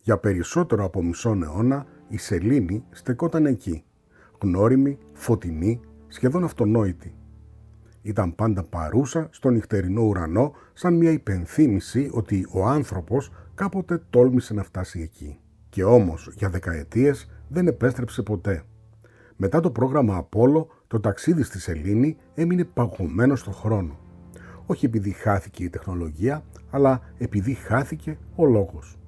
Για περισσότερο από μισό αιώνα η σελήνη στεκόταν εκεί, γνώριμη, φωτεινή, σχεδόν αυτονόητη. Ήταν πάντα παρούσα στο νυχτερινό ουρανό σαν μια υπενθύμηση ότι ο άνθρωπος κάποτε τόλμησε να φτάσει εκεί. Και όμως για δεκαετίες δεν επέστρεψε ποτέ. Μετά το πρόγραμμα Απόλλω, το ταξίδι στη σελήνη έμεινε παγωμένο στον χρόνο. Όχι επειδή χάθηκε η τεχνολογία, αλλά επειδή χάθηκε ο λόγος.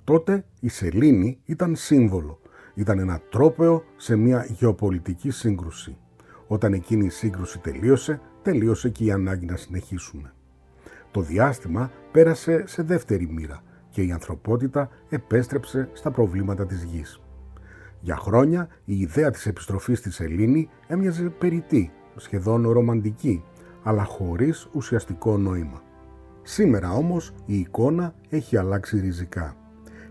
Τότε η σελήνη ήταν σύμβολο. Ήταν ένα τρόπαιο σε μια γεωπολιτική σύγκρουση. Όταν εκείνη η σύγκρουση τελείωσε και η ανάγκη να συνεχίσουμε. Το διάστημα πέρασε σε δεύτερη μοίρα και η ανθρωπότητα επέστρεψε στα προβλήματα της γης. Για χρόνια η ιδέα της επιστροφής στη σελήνη έμοιαζε περιττή, σχεδόν ρομαντική, αλλά χωρίς ουσιαστικό νόημα. Σήμερα όμως η εικόνα έχει αλλάξει ριζικά.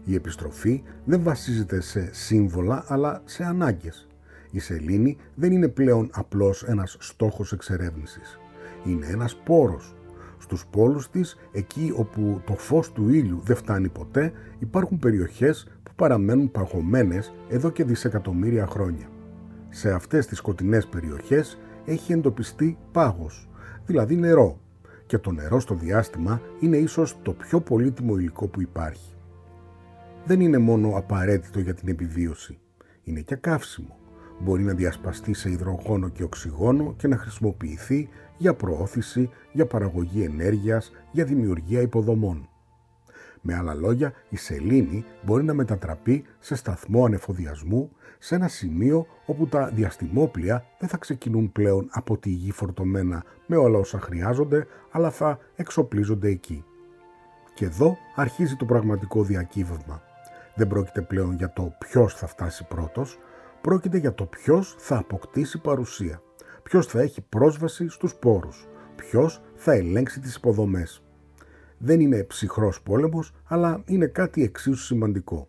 Η επιστροφή δεν βασίζεται σε σύμβολα αλλά σε ανάγκες. Η σελήνη δεν είναι πλέον απλώς ένας στόχος εξερεύνησης. Είναι ένας πόρος. Στους πόλους της, εκεί όπου το φως του ήλιου δεν φτάνει ποτέ, υπάρχουν περιοχές που παραμένουν παγωμένες εδώ και δισεκατομμύρια χρόνια. Σε αυτές τις σκοτεινές περιοχές έχει εντοπιστεί πάγος, δηλαδή νερό. Και το νερό στο διάστημα είναι ίσως το πιο πολύτιμο υλικό που υπάρχει. Δεν είναι μόνο απαραίτητο για την επιβίωση, είναι και καύσιμο. Μπορεί να διασπαστεί σε υδρογόνο και οξυγόνο και να χρησιμοποιηθεί για προώθηση, για παραγωγή ενέργειας, για δημιουργία υποδομών. Με άλλα λόγια, η σελήνη μπορεί να μετατραπεί σε σταθμό ανεφοδιασμού, σε ένα σημείο όπου τα διαστημόπλια δεν θα ξεκινούν πλέον από τη γη φορτωμένα με όλα όσα χρειάζονται, αλλά θα εξοπλίζονται εκεί. Και εδώ αρχίζει το πραγματικό διακύβευμα. Δεν πρόκειται πλέον για το ποιος θα φτάσει πρώτος, πρόκειται για το ποιος θα αποκτήσει παρουσία, ποιος θα έχει πρόσβαση στους πόρους, ποιος θα ελέγξει τις υποδομές. Δεν είναι ψυχρός πόλεμος, αλλά είναι κάτι εξίσου σημαντικό.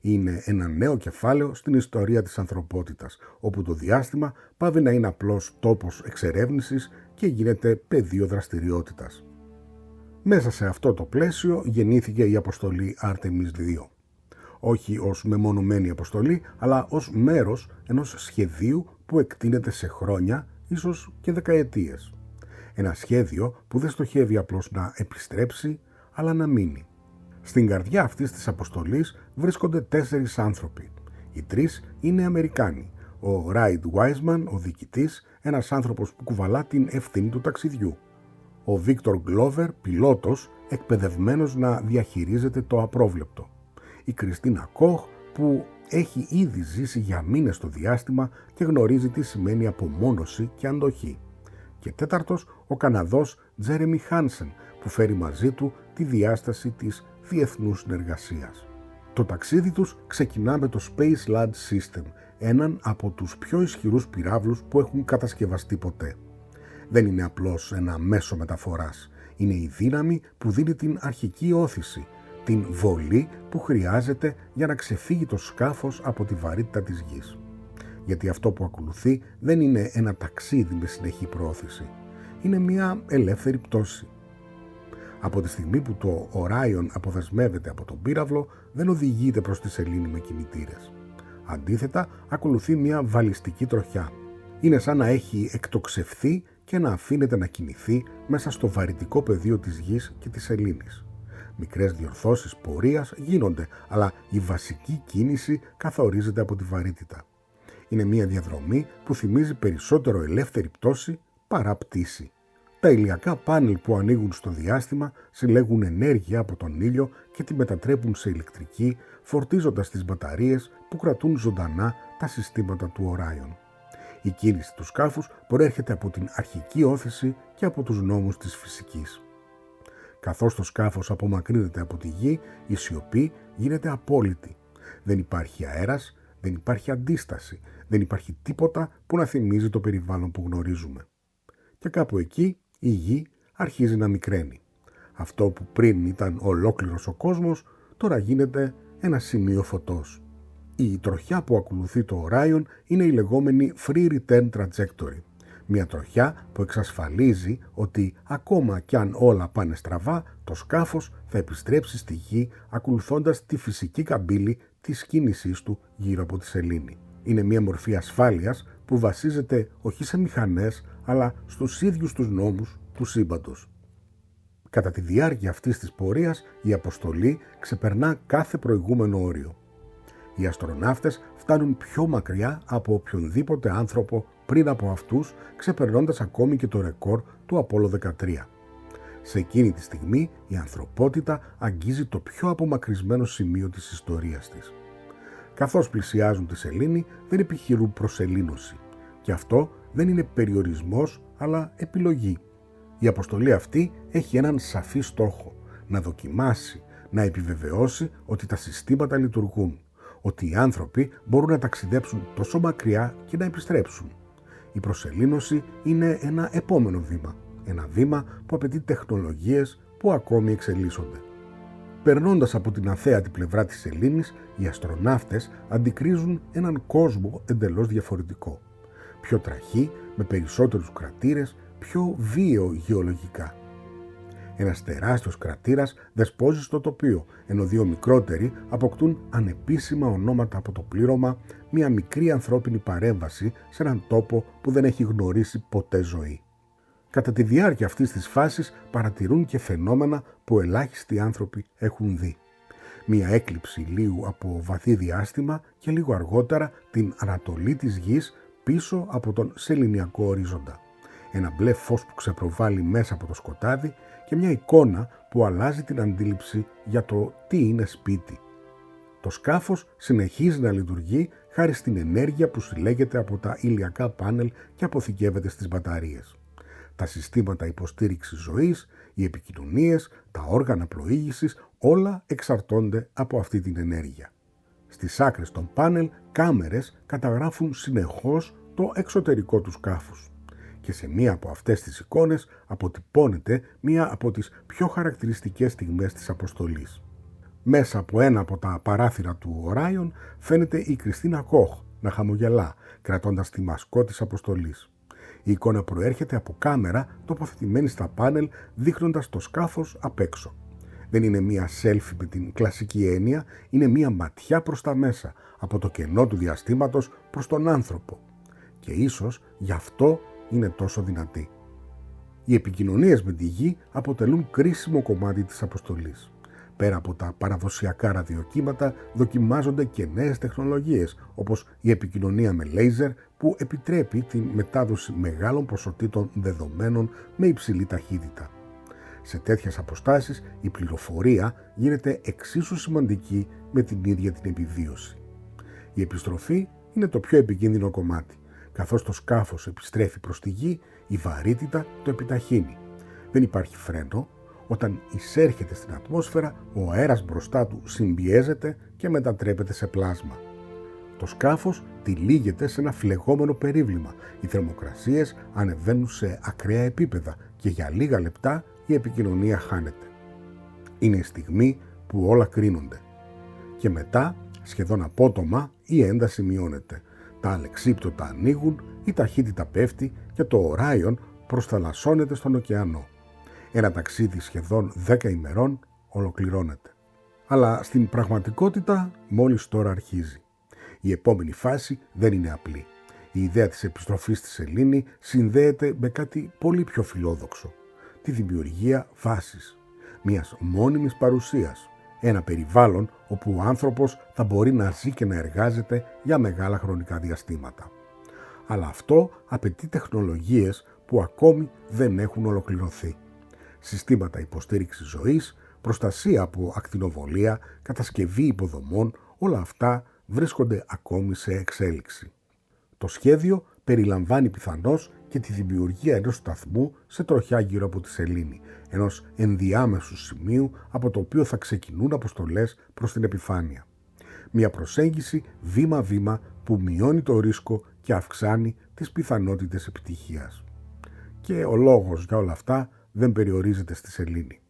Είναι ένα νέο κεφάλαιο στην ιστορία της ανθρωπότητας, όπου το διάστημα πάβει να είναι απλώς τόπος εξερεύνησης και γίνεται πεδίο δραστηριότητας. Μέσα σε αυτό το πλαίσιο γεννήθηκε η αποστολή Artemis 2. Όχι ως μεμονωμένη αποστολή, αλλά ως μέρος ενός σχεδίου που εκτείνεται σε χρόνια, ίσως και δεκαετίες. Ένα σχέδιο που δεν στοχεύει απλώς να επιστρέψει, αλλά να μείνει. Στην καρδιά αυτής της αποστολής βρίσκονται 4 άνθρωποι. Οι 3 είναι Αμερικάνοι. Ο Ράιντ Wiseman, ο διοικητής, ένας άνθρωπος που κουβαλά την ευθύνη του ταξιδιού. Ο Βίκτορ Γκλόβερ, πιλότος, εκπαιδευμένος να διαχειρίζεται το απρόβλεπτο. Η Κριστίνα Κοχ, που έχει ήδη ζήσει για μήνες στο διάστημα και γνωρίζει τι σημαίνει απομόνωση και αντοχή. Και 4ος, ο Καναδός Τζέρεμι Χάνσεν, που φέρει μαζί του τη διάσταση της διεθνούς συνεργασίας. Το ταξίδι τους ξεκινά με το Space Launch System, έναν από τους πιο ισχυρούς πυράβλους που έχουν κατασκευαστεί ποτέ. Δεν είναι απλώς ένα μέσο μεταφοράς, είναι η δύναμη που δίνει την αρχική όθηση, την βολή που χρειάζεται για να ξεφύγει το σκάφος από τη βαρύτητα της γης. Γιατί αυτό που ακολουθεί δεν είναι ένα ταξίδι με συνεχή προώθηση, είναι μια ελεύθερη πτώση. Από τη στιγμή που το Orion αποδεσμεύεται από τον πύραυλο, δεν οδηγείται προς τη σελήνη με κινητήρες. Αντίθετα, ακολουθεί μια βαλιστική τροχιά. Είναι σαν να έχει εκτοξευθεί και να αφήνεται να κινηθεί μέσα στο βαρυτικό πεδίο της γης και της σελήνης. Μικρές διορθώσεις πορείας γίνονται, αλλά η βασική κίνηση καθορίζεται από τη βαρύτητα. Είναι μια διαδρομή που θυμίζει περισσότερο ελεύθερη πτώση παρά πτήση. Τα ηλιακά πάνελ που ανοίγουν στο διάστημα συλλέγουν ενέργεια από τον ήλιο και τη μετατρέπουν σε ηλεκτρική, φορτίζοντας τις μπαταρίες που κρατούν ζωντανά τα συστήματα του Orion. Η κίνηση του σκάφους προέρχεται από την αρχική όθηση και από τους νόμους της φυσικής. Καθώς το σκάφος απομακρύνεται από τη γη, η σιωπή γίνεται απόλυτη. Δεν υπάρχει αέρας, δεν υπάρχει αντίσταση, δεν υπάρχει τίποτα που να θυμίζει το περιβάλλον που γνωρίζουμε. Και κάπου εκεί η γη αρχίζει να μικραίνει. Αυτό που πριν ήταν ολόκληρος ο κόσμος, τώρα γίνεται ένα σημείο φωτός. Η τροχιά που ακολουθεί το Orion είναι η λεγόμενη Free Return Trajectory, Μια τροχιά που εξασφαλίζει ότι ακόμα κι αν όλα πάνε στραβά, το σκάφος θα επιστρέψει στη γη ακολουθώντας τη φυσική καμπύλη της κίνησής του γύρω από τη σελήνη. Είναι μια μορφή ασφάλειας που βασίζεται όχι σε μηχανές, αλλά στους ίδιους τους νόμους του σύμπαντος. Κατά τη διάρκεια αυτής της πορείας, η αποστολή ξεπερνά κάθε προηγούμενο όριο. Οι αστροναύτες φτάνουν πιο μακριά από οποιονδήποτε άνθρωπο πριν από αυτούς, ξεπερνώντας ακόμη και το ρεκόρ του Απόλλω 13. Σε εκείνη τη στιγμή, η ανθρωπότητα αγγίζει το πιο απομακρυσμένο σημείο της ιστορίας της. Καθώς πλησιάζουν τη σελήνη, δεν επιχειρούν προσελήνωση. Και αυτό δεν είναι περιορισμός, αλλά επιλογή. Η αποστολή αυτή έχει έναν σαφή στόχο: να δοκιμάσει, να επιβεβαιώσει ότι τα συστήματα λειτουργούν, ότι οι άνθρωποι μπορούν να ταξιδέψουν τόσο μακριά και να επιστρέψουν. Η προσελήνωση είναι ένα επόμενο βήμα, ένα βήμα που απαιτεί τεχνολογίες που ακόμη εξελίσσονται. Περνώντας από την αθέατη πλευρά της σελήνης, οι αστροναύτες αντικρίζουν έναν κόσμο εντελώς διαφορετικό. Πιο τραχή, με περισσότερους κρατήρες, πιο βίαιο γεωλογικά. Ένας τεράστιος κρατήρας δεσπόζει στο τοπίο, ενώ δύο μικρότεροι αποκτούν ανεπίσημα ονόματα από το πλήρωμα, μια μικρή ανθρώπινη παρέμβαση σε έναν τόπο που δεν έχει γνωρίσει ποτέ ζωή. Κατά τη διάρκεια αυτής της φάσης παρατηρούν και φαινόμενα που ελάχιστοι άνθρωποι έχουν δει. Μια έκλειψη ηλίου από βαθύ διάστημα και λίγο αργότερα την ανατολή της γης πίσω από τον σεληνιακό ορίζοντα. Ένα μπλε φως που ξεπροβάλλει μέσα από το σκοτάδι και μια εικόνα που αλλάζει την αντίληψη για το τι είναι σπίτι. Το σκάφος συνεχίζει να λειτουργεί χάρη στην ενέργεια που συλλέγεται από τα ηλιακά πάνελ και αποθηκεύεται στις μπαταρίες. Τα συστήματα υποστήριξης ζωής, οι επικοινωνίες, τα όργανα πλοήγησης, όλα εξαρτώνται από αυτή την ενέργεια. Στις άκρες των πάνελ, κάμερες καταγράφουν συνεχώς το εξωτερικό του σκάφους. Και σε μία από αυτές τις εικόνες αποτυπώνεται μία από τις πιο χαρακτηριστικές στιγμές της αποστολής. Μέσα από ένα από τα παράθυρα του Οράιον φαίνεται η Κριστίνα Κοχ να χαμογελά, κρατώντας τη μασκό της αποστολής. Η εικόνα προέρχεται από κάμερα τοποθετημένη στα πάνελ, δείχνοντας το σκάφος απ' έξω. Δεν είναι μία selfie με την κλασική έννοια, είναι μία ματιά προς τα μέσα, από το κενό του διαστήματος προς τον άνθρωπο. Και ίσως γι' αυτό είναι τόσο δυνατή. Οι επικοινωνίες με τη γη αποτελούν κρίσιμο κομμάτι της αποστολής. Πέρα από τα παραδοσιακά ραδιοκύματα, δοκιμάζονται και νέες τεχνολογίες, όπως η επικοινωνία με λέιζερ που επιτρέπει τη μετάδοση μεγάλων ποσοτήτων δεδομένων με υψηλή ταχύτητα. Σε τέτοιες αποστάσεις, η πληροφορία γίνεται εξίσου σημαντική με την ίδια την επιβίωση. Η επιστροφή είναι το πιο επικίνδυνο κομμάτι. Καθώς το σκάφος επιστρέφει προς τη γη, η βαρύτητα το επιταχύνει. Δεν υπάρχει φρένο. Όταν εισέρχεται στην ατμόσφαιρα, ο αέρας μπροστά του συμπιέζεται και μετατρέπεται σε πλάσμα. Το σκάφος τυλίγεται σε ένα φλεγόμενο περίβλημα. Οι θερμοκρασίες ανεβαίνουν σε ακραία επίπεδα και για λίγα λεπτά η επικοινωνία χάνεται. Είναι η στιγμή που όλα κρίνονται. Και μετά, σχεδόν απότομα, η ένταση μειώνεται. Τα αλεξίπτωτα ανοίγουν, η ταχύτητα πέφτει και το Οράιον προσθαλασσώνεται στον ωκεανό. Ένα ταξίδι σχεδόν 10 ημερών ολοκληρώνεται. Αλλά στην πραγματικότητα μόλις τώρα αρχίζει. Η επόμενη φάση δεν είναι απλή. Η ιδέα της επιστροφής στη σελήνη συνδέεται με κάτι πολύ πιο φιλόδοξο. Τη δημιουργία βάσης, μιας μόνιμης παρουσίας. Ένα περιβάλλον όπου ο άνθρωπος θα μπορεί να ζει και να εργάζεται για μεγάλα χρονικά διαστήματα. Αλλά αυτό απαιτεί τεχνολογίες που ακόμη δεν έχουν ολοκληρωθεί. Συστήματα υποστήριξης ζωής, προστασία από ακτινοβολία, κατασκευή υποδομών, όλα αυτά βρίσκονται ακόμη σε εξέλιξη. Το σχέδιο περιλαμβάνει πιθανώς και τη δημιουργία ενός σταθμού σε τροχιά γύρω από τη σελήνη, ενός ενδιάμεσου σημείου από το οποίο θα ξεκινούν αποστολές προς την επιφάνεια. Μια προσέγγιση βήμα-βήμα που μειώνει το ρίσκο και αυξάνει τις πιθανότητες επιτυχίας. Και ο λόγος για όλα αυτά δεν περιορίζεται στη σελήνη.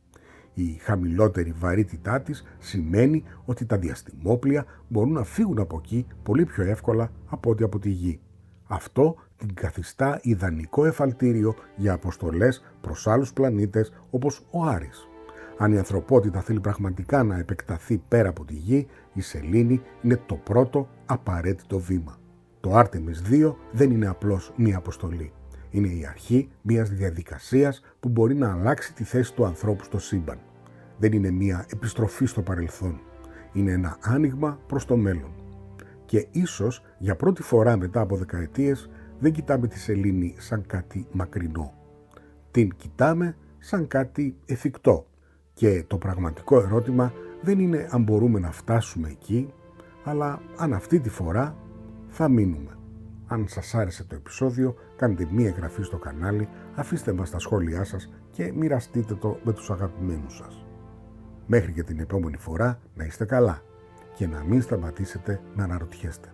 Η χαμηλότερη βαρύτητά της σημαίνει ότι τα διαστημόπλια μπορούν να φύγουν από εκεί πολύ πιο εύκολα από ό,τι από τη Γη. Αυτό την καθιστά ιδανικό εφαλτήριο για αποστολές προς άλλους πλανήτες όπως ο Άρης. Αν η ανθρωπότητα θέλει πραγματικά να επεκταθεί πέρα από τη Γη, η σελήνη είναι το πρώτο απαραίτητο βήμα. Το Artemis 2 δεν είναι απλώς μία αποστολή. Είναι η αρχή μιας διαδικασίας που μπορεί να αλλάξει τη θέση του ανθρώπου στο σύμπαν. Δεν είναι μία επιστροφή στο παρελθόν. Είναι ένα άνοιγμα προς το μέλλον. Και ίσως για πρώτη φορά μετά από δεκαετίες δεν κοιτάμε τη σελήνη σαν κάτι μακρινό. Την κοιτάμε σαν κάτι εφικτό. Και το πραγματικό ερώτημα δεν είναι αν μπορούμε να φτάσουμε εκεί, αλλά αν αυτή τη φορά θα μείνουμε. Αν σας άρεσε το επεισόδιο, κάντε μία εγγραφή στο κανάλι, αφήστε μας τα σχόλιά σας και μοιραστείτε το με τους αγαπημένους σας. Μέχρι και την επόμενη φορά να είστε καλά και να μην σταματήσετε να αναρωτιέστε.